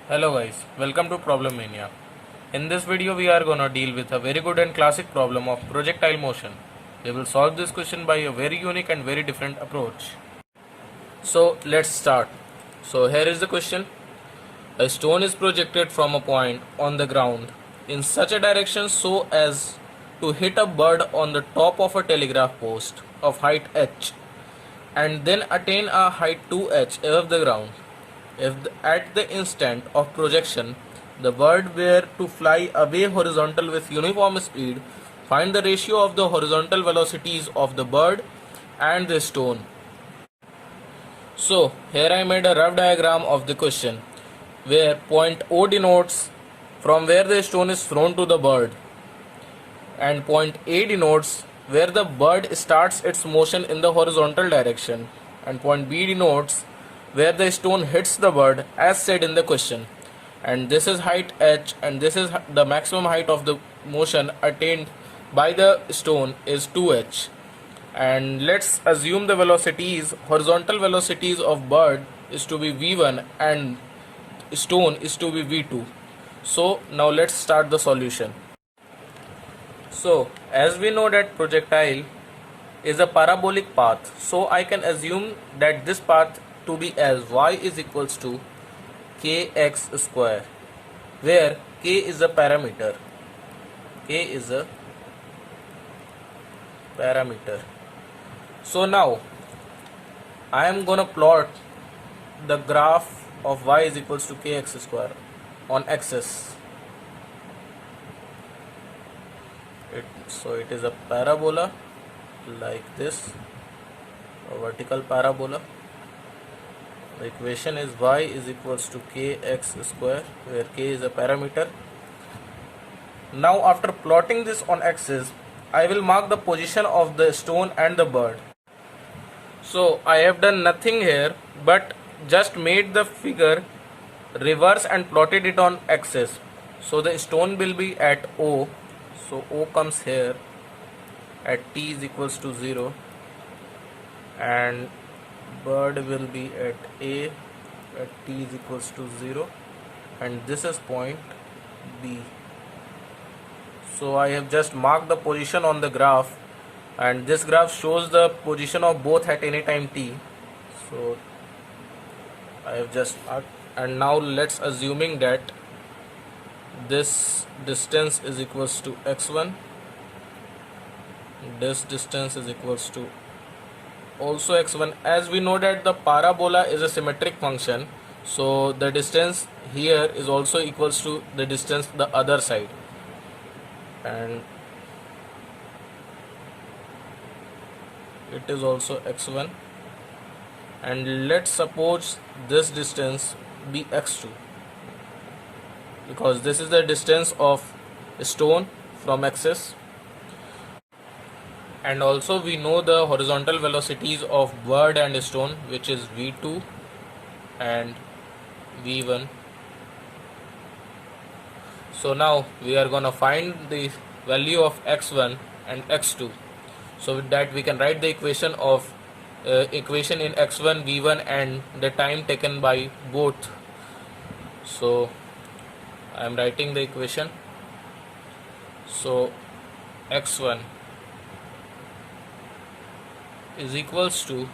Hello guys, welcome to Problem Mania. In this video we are gonna deal with a very good and classic problem of projectile motion. We will solve this question by a very unique and very different approach. So let's start. So here is the question. A stone is projected from a point on the ground in such a direction so as to hit a bird on the top of a telegraph post of height h and then attain a height 2h above the ground. If at the instant of projection the bird were to fly away horizontal with uniform speed, find the ratio of the horizontal velocities of the bird and the stone. So here I made a rough diagram of the question where point O denotes from where the stone is thrown to the bird and point A denotes where the bird starts its motion in the horizontal direction and point B denotes where the stone hits the bird as said in the question, and this is height h and this is the maximum height of the motion attained by the stone is 2h. And let's assume the velocities, horizontal velocities of bird is to be v1 and stone is to be v2. So now let's start the solution. So as we know that projectile is a parabolic path, so I can assume that this path to be as y is equals to kx square, where k is a parameter. K is a parameter. So now I am gonna plot the graph of y is equals to kx square on axis. So it is a parabola like this, a vertical parabola. The equation is y is equals to kx square, where k is a parameter. Now after plotting this on axis, I will mark the position of the stone and the bird. So I have done nothing here but just made the figure reverse and plotted it on axis. So the stone will be at O, so O comes here at t is equals to 0, and bird will be at A at t is equals to 0, and this is point B. So I have just marked the position on the graph, and this graph shows the position of both at any time t. So I have just marked, and now let's assuming that this distance is equals to x1, this distance is equals to also x1. As we know that the parabola is a symmetric function, so the distance here is also equals to the distance the other side, and it is also x1. And let's suppose this distance be x2, because this is the distance of stone from axis. And also we know the horizontal velocities of bird and stone, which is v2 and v1. So now we are gonna find the value of x1 and x2. So with that we can write the equation of equation in x1, v1 and the time taken by both. So I am writing the equation. So x1 is equals to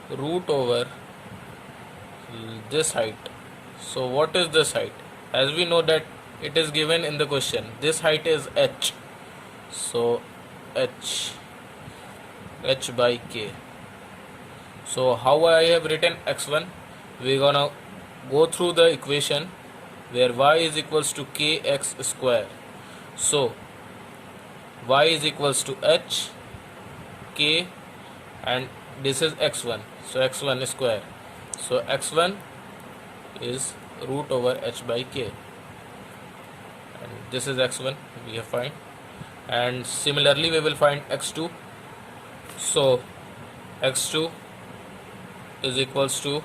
root over this height. So what is this height? As we know that it is given in the question, this height is h. So h by k. So how I have written x1? We're gonna go through the equation where y is equals to kx square. So y is equals to h, k, and this is x1, so x1 square. So x1 is root over h by k, and this is x1 we have find, and similarly we will find x2. So x2 is equals to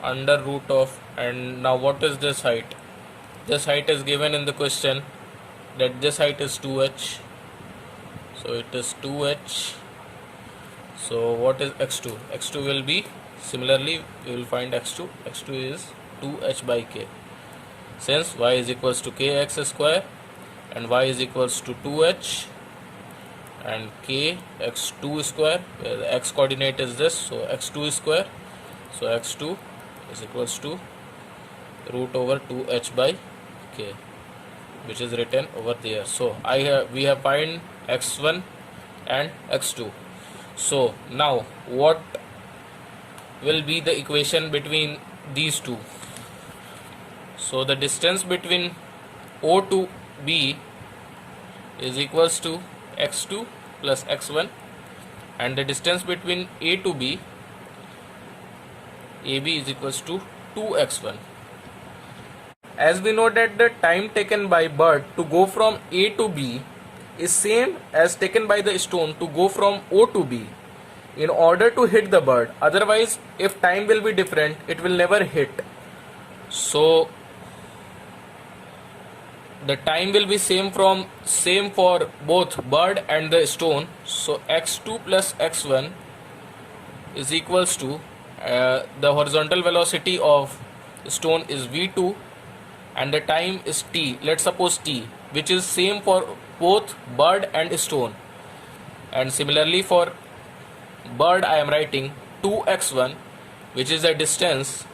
under root of, and now what is this height? This height is given in the question that this height is 2h, so it is 2h. So what is x2? X2 will be Similarly, we will find x2. x2 is 2h by k. Since y is equals to kx square and y is equals to 2h and k x2 square, where the x coordinate is this, so x2 square, so x2 is equals to root over 2h by k, which is written over there. So we have find x1 and x2. So now what will be the equation between these two? So the distance between O to B is equals to x2 plus x1, and the distance between A to B, AB, is equals to 2x1. As we know that the time taken by bird to go from A to B is same as taken by the stone to go from O to B in order to hit the bird. Otherwise, if time will be different, it will never hit. So the time will be same for both bird and the stone. So x2 plus x1 is equals to the horizontal velocity of stone is v2 and the time is t, let's suppose t, which is same for both bird and stone. And similarly for bird I am writing 2x1, which is the distance,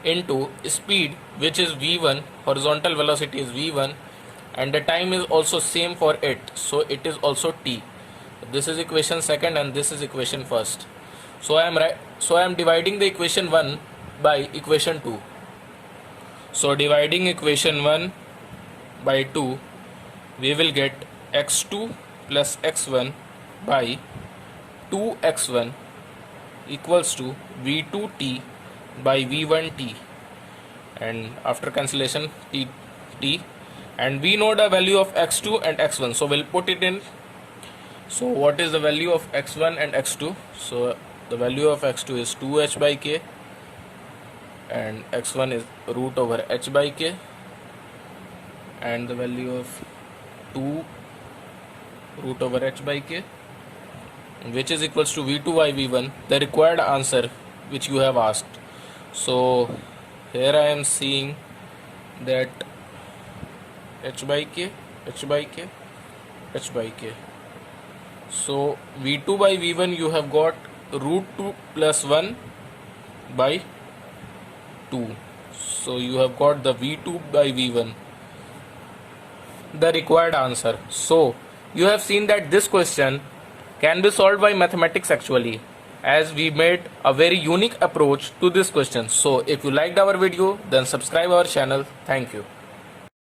into speed, which is v1, horizontal velocity is v1, and the time is also same for it, so it is also t. This is equation second and this is equation first. So I am dividing the equation 1 by equation 2. So dividing equation 1 by 2, we will get x2 plus x1 by 2x1 equals to v2t by v1t, and after cancellation t, and we know the value of x2 and x1, so we'll put it in. So what is the value of x1 and x2? So the value of x2 is 2h by k and x1 is root over h by k, and the value of 2 root over h by k, which is equals to v2 by v1, the required answer which you have asked. So here I am seeing that h by k, h by k, h by k. So v2 by v1 you have got root 2 plus 1 by 2. So you have got the v2 by v1, the required answer. So you have seen that this question can be solved by mathematics actually, as we made a very unique approach to this question. So if you liked our video, then subscribe our channel. Thank you.